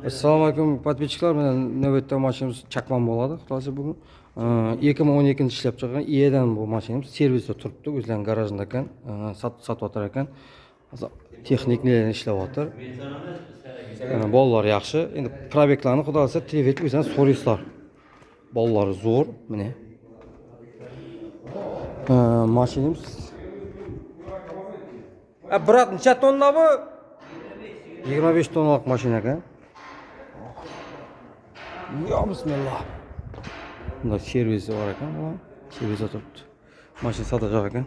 Assalomu alaykum подписчиклар. Mana navbatda mashinamiz chaqman bo'ladi. Xulosa bugun 2012 ishlab chiqqan IEdan bu mashinamiz servisda turibdi. O'zlarining garajida ekan, sotayotar ekan. Hozir texniklarni ishlayapti. Mana bolalar yaxshi. Endi probeklarni xudo xolasa televet o'zdan so'raysizlar. Bolalari zo'r, mana. Mashinamiz brat, necha tonna bu? 25 tonnalik mashina ekan. Ya bismillah. Bunda servisi var ekan, bu servis turibdi. Mashina sotajak ekan.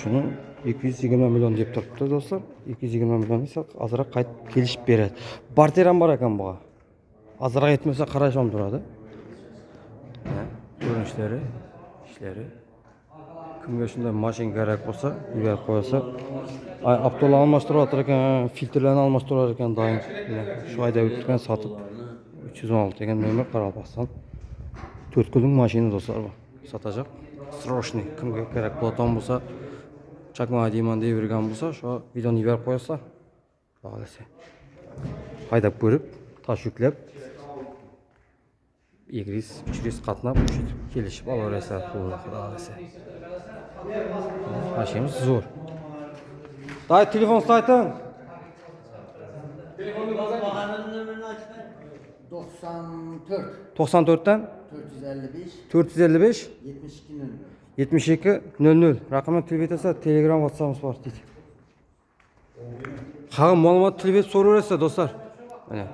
Shuni 220 million deb turibdi do'stlar. 220 million esa azroq qaytib kelishib beradi. Barter ham bor ekan buga. Azroq yetmasa qarash ham turadi. Ko'rinishlari, ishlari. Kimga shunday mashina kerak bo'lsa, yuborib qo'ysa, avtolarni almashtiryapti ekan, filtrlarni almashtirar ekan doim. Shu oyda o'tgan sotib 316 degan nomer Qoraqalpog'iston. 4 kunlik mashina do'stlar bu. Sotajak. Срочный. Kimga kerak bo'lgan bo'lsa, chaqma deyman deb yurgan bo'lsa, shu videoni yuborib qo'ysa, xohlasa. Haydab ko'rib, tosh yuklab, egriz, uchriz qatnab, kelishib olaverasizlar, xohlasa. Mashinamiz zo'r. Day telefon sayting. Telefonu numarini açma. 94 94'ten 455 455 72 00. 72 00 raqamni tilib etsa Telegram, WhatsApp'imiz bor deydi. Qani ma'lumot tilib so'raverasiz do'stlar. Mana